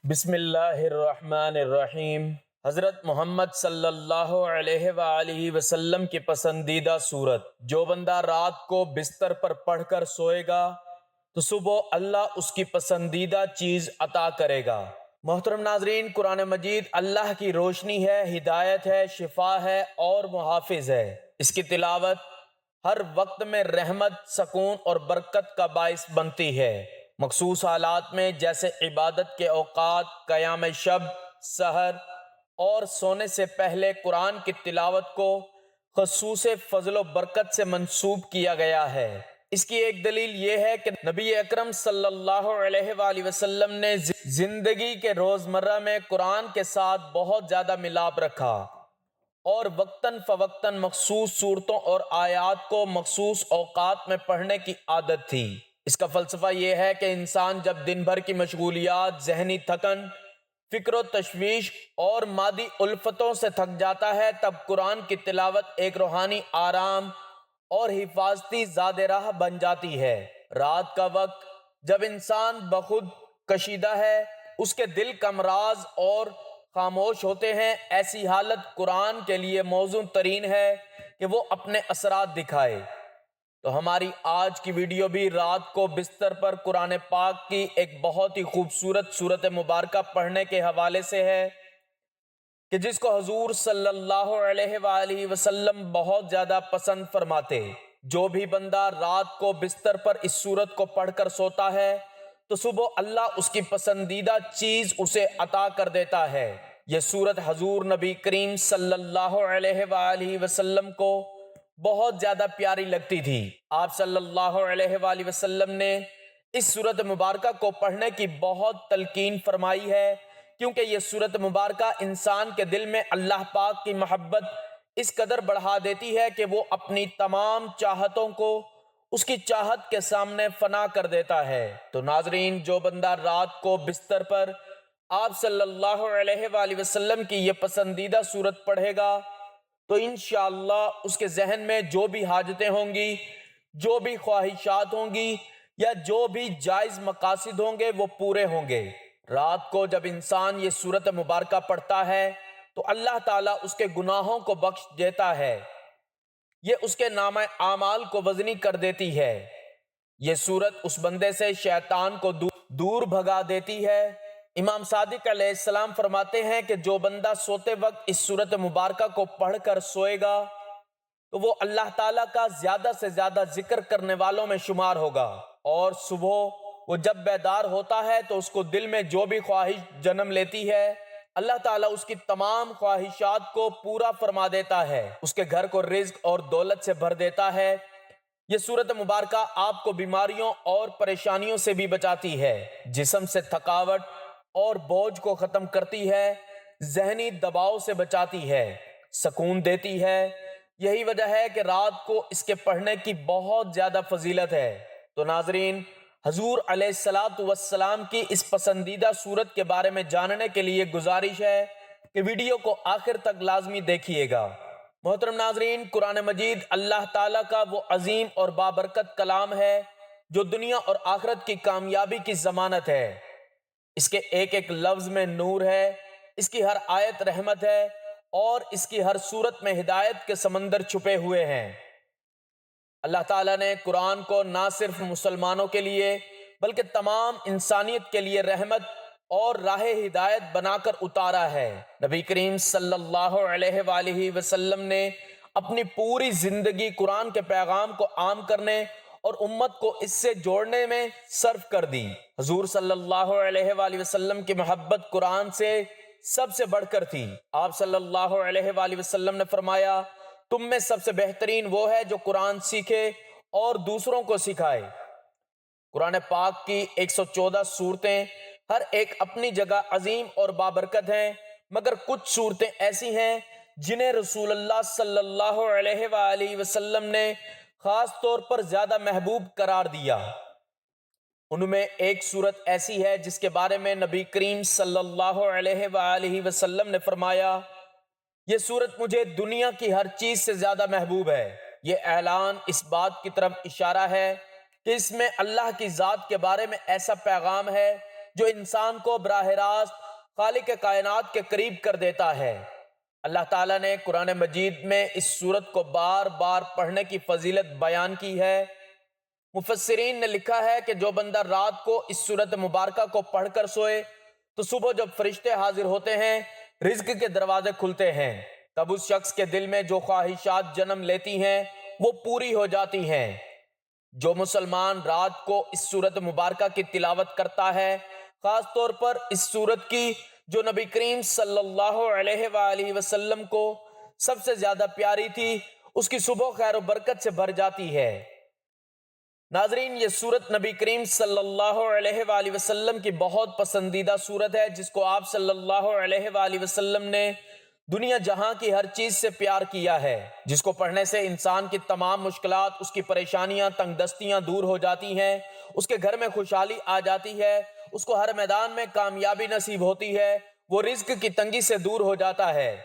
بسم اللہ الرحمن الرحیم۔ حضرت محمد صلی اللہ علیہ وآلہ وسلم کی پسندیدہ سورت۔ جو بندہ رات کو بستر پر پڑھ کر سوئے گا تو صبح اللہ اس کی پسندیدہ چیز عطا کرے گا۔ محترم ناظرین، قرآن مجید اللہ کی روشنی ہے، ہدایت ہے، شفا ہے اور محافظ ہے۔ اس کی تلاوت ہر وقت میں رحمت، سکون اور برکت کا باعث بنتی ہے۔ مخصوص حالات میں جیسے عبادت کے اوقات، قیام شب، سحر اور سونے سے پہلے قرآن کی تلاوت کو خصوص فضل و برکت سے منسوب کیا گیا ہے۔ اس کی ایک دلیل یہ ہے کہ نبی اکرم صلی اللہ علیہ وآلہ وسلم نے زندگی کے روزمرہ میں قرآن کے ساتھ بہت زیادہ ملاپ رکھا اور وقتاً فوقتاً مخصوص صورتوں اور آیات کو مخصوص اوقات میں پڑھنے کی عادت تھی۔ اس کا فلسفہ یہ ہے کہ انسان جب دن بھر کی مشغولیات، ذہنی تھکن، فکر و تشویش اور مادی الفتوں سے تھک جاتا ہے، تب قرآن کی تلاوت ایک روحانی آرام اور حفاظتی زاد راہ بن جاتی ہے۔ رات کا وقت جب انسان بخود کشیدہ ہے، اس کے دل کا امراض اور خاموش ہوتے ہیں، ایسی حالت قرآن کے لیے موزوں ترین ہے کہ وہ اپنے اثرات دکھائے۔ تو ہماری آج کی ویڈیو بھی رات کو بستر پر قرآن پاک کی ایک بہت ہی خوبصورت سورت مبارکہ پڑھنے کے حوالے سے ہے کہ جس کو حضور صلی اللہ علیہ وآلہ وسلم بہت زیادہ پسند فرماتے۔ جو بھی بندہ رات کو بستر پر اس سورت کو پڑھ کر سوتا ہے تو صبح اللہ اس کی پسندیدہ چیز اسے عطا کر دیتا ہے۔ یہ سورت حضور نبی کریم صلی اللہ علیہ وآلہ وسلم کو بہت زیادہ پیاری لگتی تھی۔ آپ صلی اللہ علیہ وآلہ وسلم نے اس سورت مبارکہ کو پڑھنے کی بہت تلقین فرمائی ہے، کیونکہ یہ سورت مبارکہ انسان کے دل میں اللہ پاک کی محبت اس قدر بڑھا دیتی ہے کہ وہ اپنی تمام چاہتوں کو اس کی چاہت کے سامنے فنا کر دیتا ہے۔ تو ناظرین، جو بندہ رات کو بستر پر آپ صلی اللہ علیہ وآلہ وسلم کی یہ پسندیدہ سورت پڑھے گا تو انشاءاللہ اس کے ذہن میں جو بھی حاجتیں ہوں گی، جو بھی خواہشات ہوں گی یا جو بھی جائز مقاصد ہوں گے وہ پورے ہوں گے۔ رات کو جب انسان یہ سورت مبارکہ پڑھتا ہے تو اللہ تعالیٰ اس کے گناہوں کو بخش دیتا ہے، یہ اس کے نامہ اعمال کو وزنی کر دیتی ہے۔ یہ سورت اس بندے سے شیطان کو دور بھگا دیتی ہے۔ امام صادق علیہ السلام فرماتے ہیں کہ جو بندہ سوتے وقت اس سورت مبارکہ کو پڑھ کر سوئے گا تو وہ اللہ تعالیٰ کا زیادہ سے زیادہ ذکر کرنے والوں میں شمار ہوگا، اور صبح وہ جب بیدار ہوتا ہے تو اس کو دل میں جو بھی خواہش جنم لیتی ہے، اللہ تعالیٰ اس کی تمام خواہشات کو پورا فرما دیتا ہے، اس کے گھر کو رزق اور دولت سے بھر دیتا ہے۔ یہ سورت مبارکہ آپ کو بیماریوں اور پریشانیوں سے بھی بچاتی ہے، جسم سے تھکاوٹ اور بوجھ کو ختم کرتی ہے، ذہنی دباؤ سے بچاتی ہے، سکون دیتی ہے۔ یہی وجہ ہے کہ رات کو اس کے پڑھنے کی بہت زیادہ فضیلت ہے۔ تو ناظرین، حضور علیہ الصلاۃ والسلام کی اس پسندیدہ سورت کے بارے میں جاننے کے لیے گزارش ہے کہ ویڈیو کو آخر تک لازمی دیکھیے گا۔ محترم ناظرین، قرآن مجید اللہ تعالیٰ کا وہ عظیم اور بابرکت کلام ہے جو دنیا اور آخرت کی کامیابی کی ضمانت ہے۔ اس کے ایک ایک لفظ میں نور ہے، اس کی ہر آیت رحمت ہے اور اس کی ہر صورت میں ہدایت کے سمندر چھپے ہوئے ہیں۔ اللہ تعالیٰ نے قرآن کو نہ صرف مسلمانوں کے لیے بلکہ تمام انسانیت کے لیے رحمت اور راہ ہدایت بنا کر اتارا ہے۔ نبی کریم صلی اللہ علیہ وآلہ وسلم نے اپنی پوری زندگی قرآن کے پیغام کو عام کرنے اور امت کو اس سے جوڑنے میں صرف کر دی۔ حضور صلی اللہ علیہ وآلہ وسلم کی محبت قرآن سے سب سے بڑھ کر تھی۔ آپ صلی اللہ علیہ وآلہ وسلم نے فرمایا، تم میں سب سے بہترین وہ ہے جو قرآن سیکھے اور دوسروں کو سکھائے۔ قرآن پاک کی 114 صورتیں ہر ایک اپنی جگہ عظیم اور بابرکت ہیں، مگر کچھ صورتیں ایسی ہیں جنہیں رسول اللہ صلی اللہ علیہ وآلہ وسلم نے خاص طور پر زیادہ محبوب قرار دیا۔ ان میں ایک صورت ایسی ہے جس کے بارے میں نبی کریم صلی اللہ علیہ وآلہ وسلم نے فرمایا، یہ صورت مجھے دنیا کی ہر چیز سے زیادہ محبوب ہے۔ یہ اعلان اس بات کی طرف اشارہ ہے کہ اس میں اللہ کی ذات کے بارے میں ایسا پیغام ہے جو انسان کو براہ راست خالق کائنات کے قریب کر دیتا ہے۔ اللہ تعالیٰ نے قرآن مجید میں اس سورت کو بار بار پڑھنے کی فضیلت بیان کی ہے۔ مفسرین نے لکھا ہے کہ جو بندہ رات کو اس سورت مبارکہ کو پڑھ کر سوئے تو صبح جب فرشتے حاضر ہوتے ہیں، رزق کے دروازے کھلتے ہیں، تب اس شخص کے دل میں جو خواہشات جنم لیتی ہیں وہ پوری ہو جاتی ہیں۔ جو مسلمان رات کو اس سورت مبارکہ کی تلاوت کرتا ہے، خاص طور پر اس سورت کی جو نبی کریم صلی اللہ علیہ وآلہ وسلم کو سب سے زیادہ پیاری تھی، اس کی صبح خیر و برکت سے بھر جاتی ہے۔ ناظرین، یہ سورت نبی کریم صلی اللہ علیہ وآلہ وسلم کی بہت پسندیدہ سورت ہے، جس کو آپ صلی اللہ علیہ وآلہ وسلم نے دنیا جہاں کی ہر چیز سے پیار کیا ہے، جس کو پڑھنے سے انسان کی تمام مشکلات، اس کی پریشانیاں، تنگ دستیاں دور ہو جاتی ہیں، اس کے گھر میں خوشحالی آ جاتی ہے، اس کو ہر میدان میں کامیابی نصیب ہوتی ہے، وہ رزق کی تنگی سے دور ہو جاتا ہے،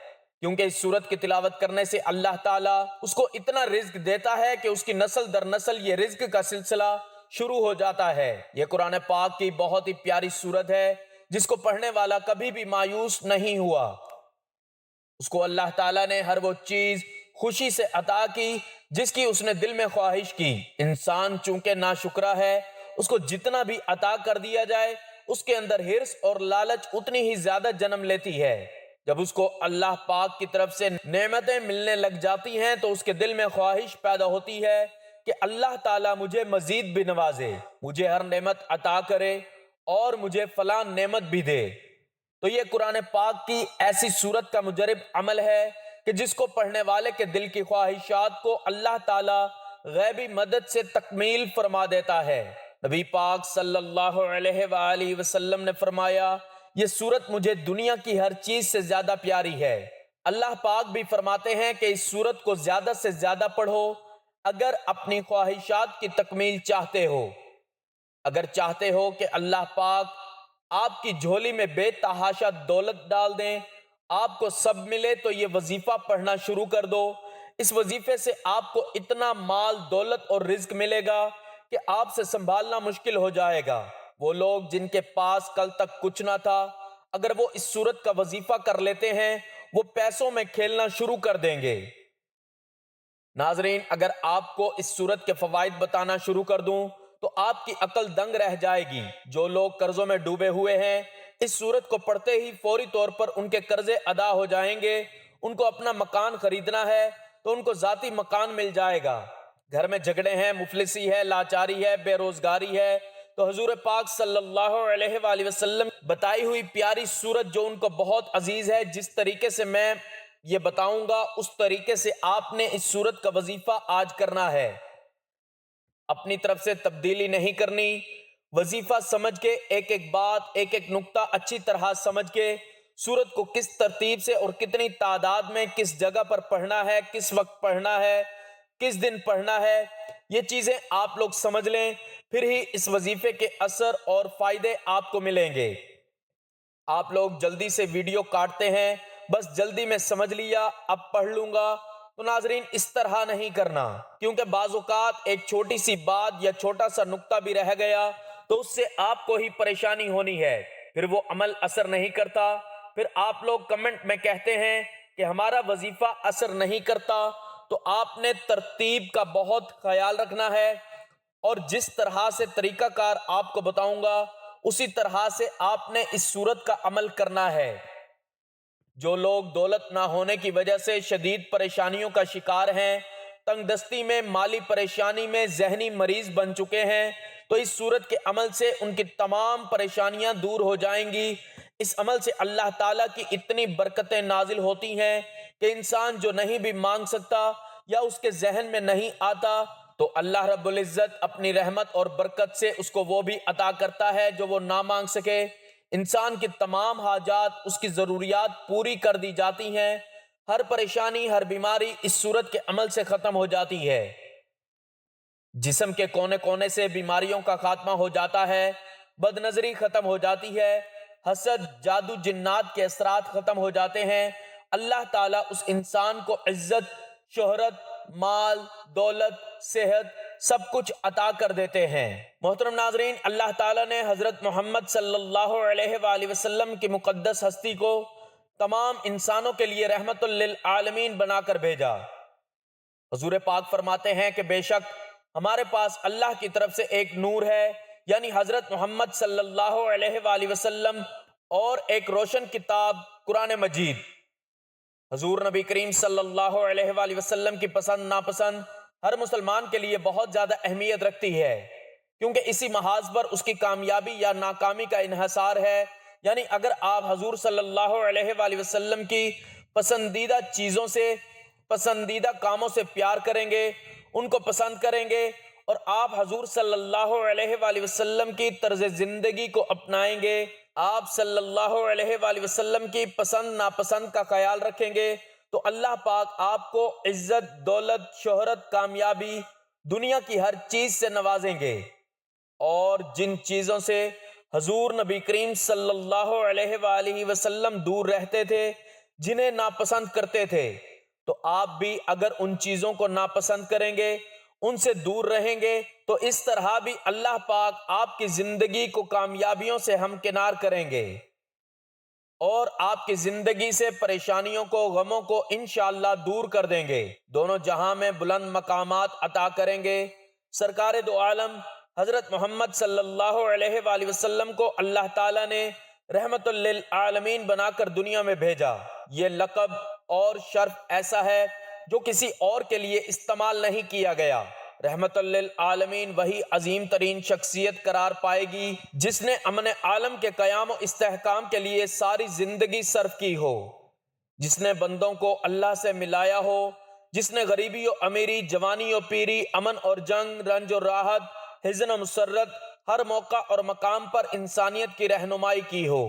کیونکہ اس سورت کی تلاوت کرنے سے اللہ تعالیٰ اس کو اتنا رزق دیتا ہے کہ اس کی نسل در نسل یہ رزق کا سلسلہ شروع ہو جاتا ہے۔ یہ قرآن پاک کی بہت ہی پیاری سورت ہے، جس کو پڑھنے والا کبھی بھی مایوس نہیں ہوا۔ اس کو اللہ تعالیٰ نے ہر وہ چیز خوشی سے عطا کی جس کی اس نے دل میں خواہش کی۔ انسان چونکہ ناشکرا ہے، اس کو جتنا بھی عطا کر دیا جائے اس کے اندر ہرس اور لالچ اتنی ہی زیادہ جنم لیتی ہے۔ جب اس کو اللہ پاک کی طرف سے نعمتیں ملنے لگ جاتی ہیں تو اس کے دل میں خواہش پیدا ہوتی ہے کہ اللہ تعالیٰ مجھے مزید بھی نوازے، مجھے ہر نعمت عطا کرے اور مجھے فلاں نعمت بھی دے۔ تو یہ قرآن پاک کی ایسی صورت کا مجرب عمل ہے کہ جس کو پڑھنے والے کے دل کی خواہشات کو اللہ تعالیٰ غیبی مدد سے تکمیل فرما دیتا ہے۔ نبی پاک صلی اللہ علیہ وآلہ وسلم نے فرمایا، یہ سورت مجھے دنیا کی ہر چیز سے زیادہ پیاری ہے۔ اللہ پاک بھی فرماتے ہیں کہ اس سورت کو زیادہ سے زیادہ پڑھو اگر اپنی خواہشات کی تکمیل چاہتے ہو۔ اگر چاہتے ہو کہ اللہ پاک آپ کی جھولی میں بے تحاشا دولت ڈال دیں، آپ کو سب ملے، تو یہ وظیفہ پڑھنا شروع کر دو۔ اس وظیفے سے آپ کو اتنا مال، دولت اور رزق ملے گا کہ آپ سے سنبھالنا مشکل ہو جائے گا۔ وہ لوگ جن کے پاس کل تک کچھ نہ تھا، اگر وہ اس سورت کا وظیفہ کر لیتے ہیں، وہ پیسوں میں کھیلنا شروع کر دیں گے۔ ناظرین، اگر آپ کو اس سورت کے فوائد بتانا شروع کر دوں تو آپ کی عقل دنگ رہ جائے گی۔ جو لوگ قرضوں میں ڈوبے ہوئے ہیں، اس سورت کو پڑھتے ہی فوری طور پر ان کے قرضے ادا ہو جائیں گے۔ ان کو اپنا مکان خریدنا ہے تو ان کو ذاتی مکان مل جائے گا۔ گھر میں جھگڑے ہیں، مفلسی ہے، لاچاری ہے، بے روزگاری ہے، تو حضور پاک صلی اللہ علیہ وآلہ وسلم بتائی ہوئی پیاری سورت جو ان کو بہت عزیز ہے، جس طریقے سے میں یہ بتاؤں گا اس طریقے سے آپ نے اس سورت کا وظیفہ آج کرنا ہے۔ اپنی طرف سے تبدیلی نہیں کرنی، وظیفہ سمجھ کے ایک ایک بات، ایک ایک نقطہ اچھی طرح سمجھ کے سورت کو کس ترتیب سے اور کتنی تعداد میں کس جگہ پر پڑھنا ہے، کس وقت پڑھنا ہے، کس دن پڑھنا ہے، یہ چیزیں آپ لوگ سمجھ لیں، پھر ہی اس وظیفے کے اثر اور فائدے آپ کو ملیں گے۔ آپ لوگ جلدی سے ویڈیو کاٹتے ہیں، بس جلدی میں سمجھ لیا، اب پڑھ لوں گا، تو ناظرین اس طرح نہیں کرنا، کیونکہ بعض اوقات ایک چھوٹی سی بات یا چھوٹا سا نقطہ بھی رہ گیا تو اس سے آپ کو ہی پریشانی ہونی ہے، پھر وہ عمل اثر نہیں کرتا، پھر آپ لوگ کمنٹ میں کہتے ہیں کہ ہمارا وظیفہ اثر نہیں کرتا۔ تو آپ نے ترتیب کا بہت خیال رکھنا ہے، اور جس طرح سے طریقہ کار آپ کو بتاؤں گا اسی طرح سے آپ نے اس سورت کا عمل کرنا ہے۔ جو لوگ دولت نہ ہونے کی وجہ سے شدید پریشانیوں کا شکار ہیں، تنگ دستی میں، مالی پریشانی میں، ذہنی مریض بن چکے ہیں، تو اس سورت کے عمل سے ان کی تمام پریشانیاں دور ہو جائیں گی۔ اس عمل سے اللہ تعالیٰ کی اتنی برکتیں نازل ہوتی ہیں کہ انسان جو نہیں بھی مانگ سکتا یا اس کے ذہن میں نہیں آتا، تو اللہ رب العزت اپنی رحمت اور برکت سے اس کو وہ بھی عطا کرتا ہے جو وہ نہ مانگ سکے۔ انسان کی تمام حاجات، اس کی ضروریات پوری کر دی جاتی ہیں، ہر پریشانی، ہر بیماری اس سورت کے عمل سے ختم ہو جاتی ہے۔ جسم کے کونے کونے سے بیماریوں کا خاتمہ ہو جاتا ہے، بد نظری ختم ہو جاتی ہے، حسد، جادو، جنات کے اثرات ختم ہو جاتے ہیں۔ اللہ تعالیٰ اس انسان کو عزت، شہرت، مال، دولت، صحت، سب کچھ عطا کر دیتے ہیں۔ محترم ناظرین، اللہ تعالیٰ نے حضرت محمد صلی اللہ علیہ وآلہ وسلم کی مقدس ہستی کو تمام انسانوں کے لیے رحمت للعالمین بنا کر بھیجا۔ حضور پاک فرماتے ہیں کہ بے شک ہمارے پاس اللہ کی طرف سے ایک نور ہے، یعنی حضرت محمد صلی اللہ علیہ وآلہ وسلم، اور ایک روشن کتاب قرآن مجید۔ حضور نبی کریم صلی اللہ علیہ وآلہ وسلم کی پسند ناپسند ہر مسلمان کے لیے بہت زیادہ اہمیت رکھتی ہے، کیونکہ اسی محاذ پر اس کی کامیابی یا ناکامی کا انحصار ہے۔ یعنی اگر آپ حضور صلی اللہ علیہ وآلہ وسلم کی پسندیدہ چیزوں سے، پسندیدہ کاموں سے پیار کریں گے، ان کو پسند کریں گے، اور آپ حضور صلی اللہ علیہ وآلہ وسلم کی طرز زندگی کو اپنائیں گے، آپ صلی اللہ علیہ وآلہ وسلم کی پسند ناپسند کا خیال رکھیں گے، تو اللہ پاک آپ کو عزت، دولت، شہرت، کامیابی، دنیا کی ہر چیز سے نوازیں گے۔ اور جن چیزوں سے حضور نبی کریم صلی اللہ علیہ وآلہ وسلم دور رہتے تھے، جنہیں ناپسند کرتے تھے، تو آپ بھی اگر ان چیزوں کو ناپسند کریں گے، ان سے دور رہیں گے، تو اس طرح بھی اللہ پاک آپ کی زندگی کو کامیابیوں سے ہمکنار کریں گے، اور آپ کی زندگی سے پریشانیوں کو، غموں کو انشاءاللہ دور کر دیں گے، دونوں جہاں میں بلند مقامات عطا کریں گے۔ سرکار دو عالم حضرت محمد صلی اللہ علیہ وآلہ وسلم کو اللہ تعالیٰ نے رحمت للعالمین بنا کر دنیا میں بھیجا۔ یہ لقب اور شرف ایسا ہے جو کسی اور کے لیے استعمال نہیں کیا گیا۔ رحمت للعالمین وہی عظیم ترین شخصیت قرار پائے گی جس نے امن عالم کے قیام و استحکام کے لیے ساری زندگی صرف کی ہو، جس نے بندوں کو اللہ سے ملایا ہو، جس نے غریبی و امیری، جوانی و پیری، امن اور جنگ، رنج و راحت، حزن و مسرت، ہر موقع اور مقام پر انسانیت کی رہنمائی کی ہو،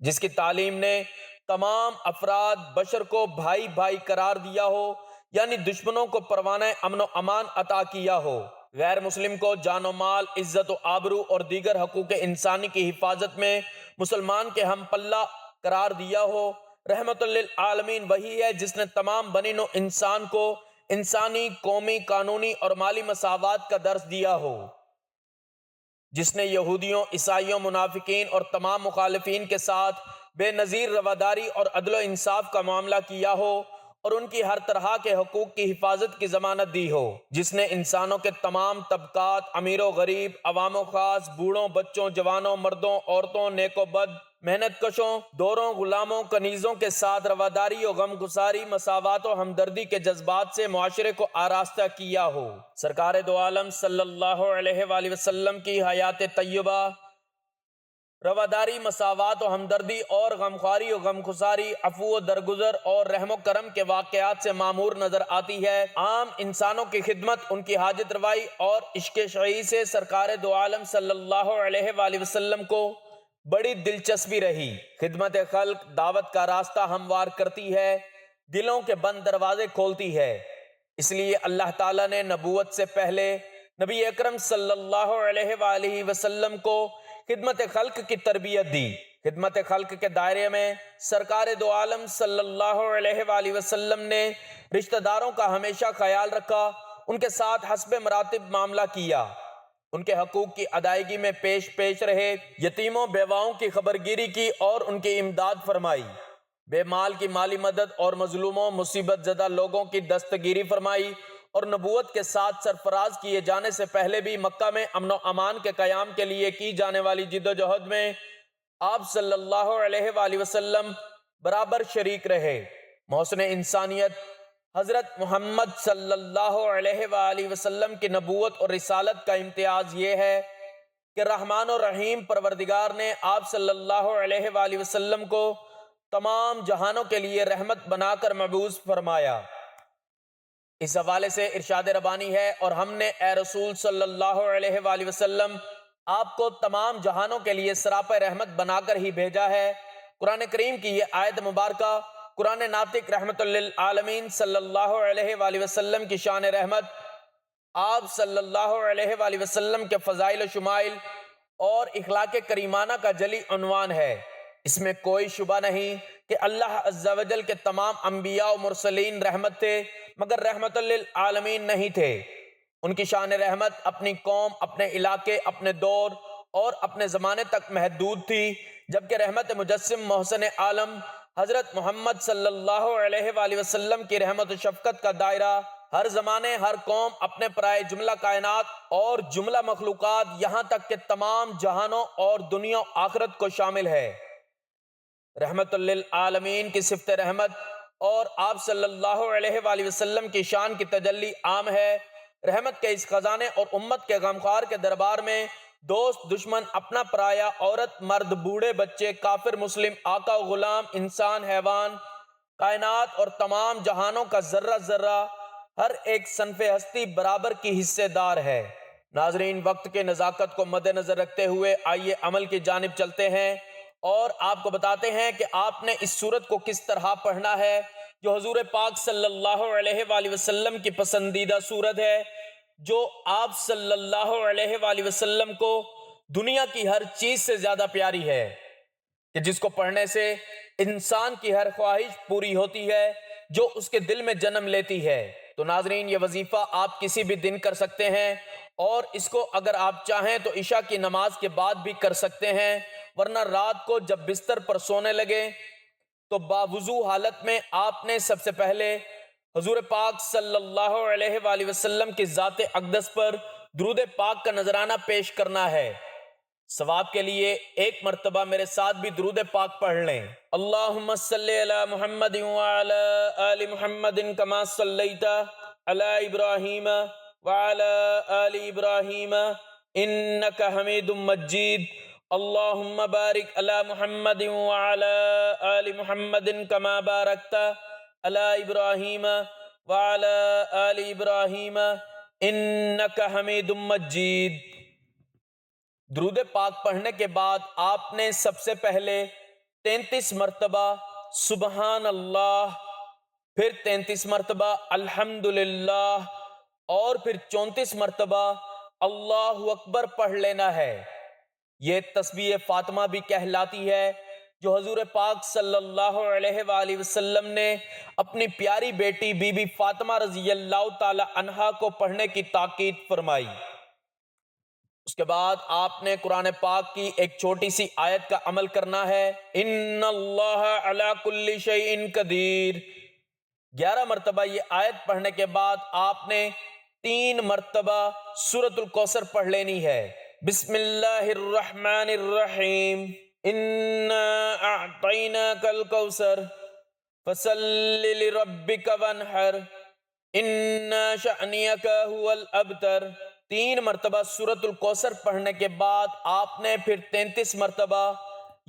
جس کی تعلیم نے تمام افراد بشر کو بھائی بھائی قرار دیا ہو، یعنی دشمنوں کو پروانہ امن و امان عطا کیا ہو، غیر مسلم کو جان و مال، عزت و آبرو اور دیگر حقوق انسانی کی حفاظت میں مسلمان کے ہم پلہ قرار دیا ہو۔ رحمت للعالمین وہی ہے جس نے تمام بنی نوع انسان کو انسانی، قومی، قانونی اور مالی مساوات کا درس دیا ہو، جس نے یہودیوں، عیسائیوں، منافقین اور تمام مخالفین کے ساتھ بے نظیر رواداری اور عدل و انصاف کا معاملہ کیا ہو اور ان کی ہر طرح کے حقوق کی حفاظت کی ضمانت دی ہو، جس نے انسانوں کے تمام طبقات، امیر و غریب، عوام و خاص، بوڑھوں، بچوں، جوانوں، مردوں، عورتوں، نیک و بد، محنت کشوں، دوروں، غلاموں، کنیزوں کے ساتھ رواداری و غم گساری، مساوات و ہمدردی کے جذبات سے معاشرے کو آراستہ کیا ہو۔ سرکار دو عالم صلی اللہ علیہ وآلہ وسلم کی حیات طیبہ رواداری، مساوات و ہمدردی اور غمخواری و غمگساری، عفو و درگزر اور رحم و کرم کے واقعات سے معمور نظر آتی ہے۔ عام انسانوں کی خدمت، ان کی حاجت روائی اور عشق شیعی سے سرکار دو عالم صلی اللہ علیہ وآلہ وسلم کو بڑی دلچسپی رہی۔ خدمت خلق دعوت کا راستہ ہموار کرتی ہے، دلوں کے بند دروازے کھولتی ہے۔ اس لیے اللہ تعالیٰ نے نبوت سے پہلے نبی اکرم صلی اللہ علیہ وآلہ وسلم کو خدمت خلق کی تربیت دی۔ خدمت خلق کے دائرے میں سرکار دو عالم صلی اللہ علیہ وآلہ وسلم نے رشتہ داروں کا ہمیشہ خیال رکھا، ان کے ساتھ حسب مراتب معاملہ کیا، ان کے حقوق کی ادائیگی میں پیش رہے، یتیموں بیواؤں کی خبرگیری کی اور ان کی امداد فرمائی، بے مال کی مالی مدد اور مظلوموں، مصیبت زدہ لوگوں کی دستگیری فرمائی، اور نبوت کے ساتھ سرفراز کیے جانے سے پہلے بھی مکہ میں امن و امان کے قیام کے لیے کی جانے والی جد و جہد میں آپ صلی اللہ علیہ وآلہ وسلم برابر شریک رہے۔ محسن انسانیت حضرت محمد صلی اللہ علیہ وآلہ وسلم کی نبوت اور رسالت کا امتیاز یہ ہے کہ رحمان و رحیم پروردگار نے آپ صلی اللہ علیہ وآلہ وسلم کو تمام جہانوں کے لیے رحمت بنا کر مبعوث فرمایا۔ اس حوالے سے ارشاد ربانی ہے، اور ہم نے اے رسول صلی اللہ علیہ وآلہ وسلم آپ کو تمام جہانوں کے لیے سراپا رحمت بنا کر ہی بھیجا ہے۔ قرآن کریم کی یہ آیت مبارکہ قرآن ناطق رحمت للعالمین صلی اللہ علیہ وآلہ وسلم کی شان رحمت، آپ صلی اللہ علیہ وآلہ وسلم کے فضائل و شمائل اور اخلاق کریمانہ کا جلی عنوان ہے۔ اس میں کوئی شبہ نہیں کہ اللہ عز و جل کے تمام انبیاء و مرسلین رحمت تھے، مگر رحمت للعالمین نہیں تھے۔ ان کی شان رحمت اپنی قوم، اپنے علاقے، اپنے دور اور اپنے زمانے تک محدود تھی، جبکہ رحمت مجسم محسن عالم حضرت محمد صلی اللہ علیہ وآلہ وسلم کی رحمت و شفقت کا دائرہ ہر زمانے، ہر قوم، اپنے پرائے جملہ کائنات اور جملہ مخلوقات، یہاں تک کہ تمام جہانوں اور دنیا و آخرت کو شامل ہے۔ رحمت للعالمین کی صفت رحمت اور آپ صلی اللہ علیہ وآلہ وسلم کی شان کی تجلی عام ہے۔ رحمت کے اس خزانے اور امت کے غمخوار کے دربار میں دوست، دشمن، اپنا پرایا، عورت، مرد، بوڑھے، بچے، کافر، مسلم، آقا و غلام، انسان، حیوان، کائنات اور تمام جہانوں کا ذرہ ذرہ، ہر ایک صنف ہستی برابر کی حصے دار ہے۔ ناظرین، وقت کے نزاکت کو مد نظر رکھتے ہوئے آئیے عمل کی جانب چلتے ہیں اور آپ کو بتاتے ہیں کہ آپ نے اس سورت کو کس طرح پڑھنا ہے، جو حضور پاک صلی اللہ علیہ وآلہ وسلم کی پسندیدہ سورت ہے، جو آپ صلی اللہ علیہ وآلہ وسلم کو دنیا کی ہر چیز سے زیادہ پیاری ہے، کہ جس کو پڑھنے سے انسان کی ہر خواہش پوری ہوتی ہے جو اس کے دل میں جنم لیتی ہے۔ تو ناظرین، یہ وظیفہ آپ کسی بھی دن کر سکتے ہیں اور اس کو اگر آپ چاہیں تو عشاء کی نماز کے بعد بھی کر سکتے ہیں، ورنہ رات کو جب بستر پر سونے لگے تو باوضو حالت میں آپ نے سب سے پہلے حضور پاک صلی اللہ علیہ وآلہ وسلم کی ذات اقدس پر درود پاک کا نذرانہ پیش کرنا ہے۔ ثواب کے لیے ایک مرتبہ میرے ساتھ بھی درود پاک پڑھ لیں۔ اللہم صلی علی محمد وعلی آل محمد کما صلیت علی ابراہیم وعلی آل ابراہیم انک حمید مجید۔ اللہم بارک علی محمد وعلی آل محمد کما بارکت علی ابراہیم وعلی آل ابراہیم انک حمید مجید۔ درود پاک پڑھنے کے بعد آپ نے سب سے پہلے 33 مرتبہ سبحان اللہ، پھر 33 مرتبہ الحمدللہ اور پھر 34 مرتبہ اللہ اکبر پڑھ لینا ہے۔ یہ تسبیح فاطمہ بھی کہلاتی ہے، جو حضور پاک صلی اللہ علیہ وآلہ وسلم نے اپنی پیاری بیٹی بی بی فاطمہ رضی اللہ تعالی عنہا کو پڑھنے کی تاکید فرمائی۔ اس کے بعد آپ نے قرآن پاک کی ایک چھوٹی سی آیت کا عمل کرنا ہے، ان اللہ علی کل شیء قدیر۔ 11 مرتبہ یہ آیت پڑھنے کے بعد آپ نے 3 مرتبہ سورۃ الکوثر پڑھ لینی ہے۔ بسم اللہ الرحمن الرحیم، انا اعطیناک الکوثر فصل لربک وانحر ان شأنک هو الابتر۔ 3 مرتبہ سورۃ الکوثر پڑھنے کے بعد آپ نے پھر 33 مرتبہ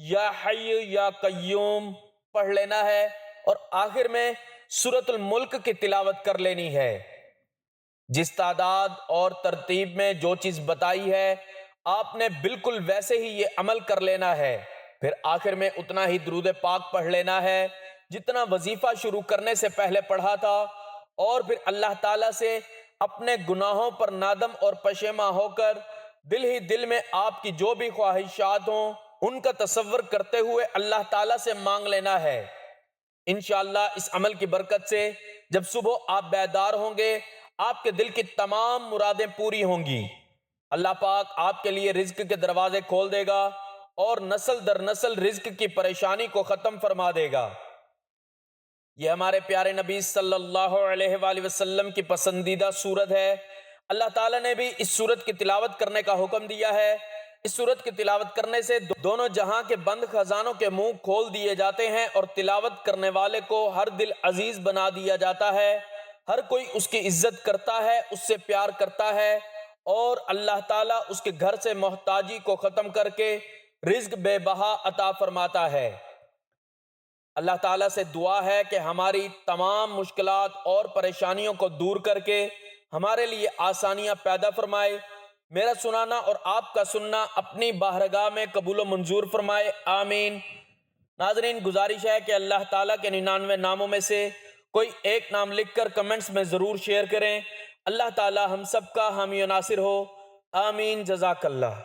یا حی یا قیوم پڑھ لینا ہے اور آخر میں سورۃ الملک کی تلاوت کر لینی ہے۔ جس تعداد اور ترتیب میں جو چیز بتائی ہے آپ نے بالکل ویسے ہی یہ عمل کر لینا ہے۔ پھر آخر میں اتنا ہی درود پاک پڑھ لینا ہے جتنا وظیفہ شروع کرنے سے پہلے پڑھا تھا، اور پھر اللہ تعالیٰ سے اپنے گناہوں پر نادم اور پشیماں ہو کر دل ہی دل میں آپ کی جو بھی خواہشات ہوں ان کا تصور کرتے ہوئے اللہ تعالیٰ سے مانگ لینا ہے۔ انشاءاللہ اس عمل کی برکت سے جب صبح آپ بیدار ہوں گے آپ کے دل کی تمام مرادیں پوری ہوں گی۔ اللہ پاک آپ کے لیے رزق کے دروازے کھول دے گا اور نسل در نسل رزق کی پریشانی کو ختم فرما دے گا۔ یہ ہمارے پیارے نبی صلی اللہ علیہ وآلہ وسلم کی پسندیدہ سورت ہے۔ اللہ تعالیٰ نے بھی اس سورت کی تلاوت کرنے کا حکم دیا ہے۔ اس سورت کی تلاوت کرنے سے دونوں جہاں کے بند خزانوں کے منہ کھول دیے جاتے ہیں اور تلاوت کرنے والے کو ہر دل عزیز بنا دیا جاتا ہے۔ ہر کوئی اس کی عزت کرتا ہے، اس سے پیار کرتا ہے، اور اللہ تعالیٰ اس کے گھر سے محتاجی کو ختم کر کے رزق بے بہا عطا فرماتا ہے۔ اللہ تعالیٰ سے دعا ہے کہ ہماری تمام مشکلات اور پریشانیوں کو دور کر کے ہمارے لیے آسانیاں پیدا فرمائے۔ میرا سنانا اور آپ کا سننا اپنی بارگاہ میں قبول و منظور فرمائے، آمین۔ ناظرین، گزارش ہے کہ اللہ تعالیٰ کے 99 ناموں میں سے کوئی ایک نام لکھ کر کمنٹس میں ضرور شیئر کریں۔ اللہ تعالیٰ ہم سب کا حامی و ناصر ہو، آمین۔ جزاک اللہ۔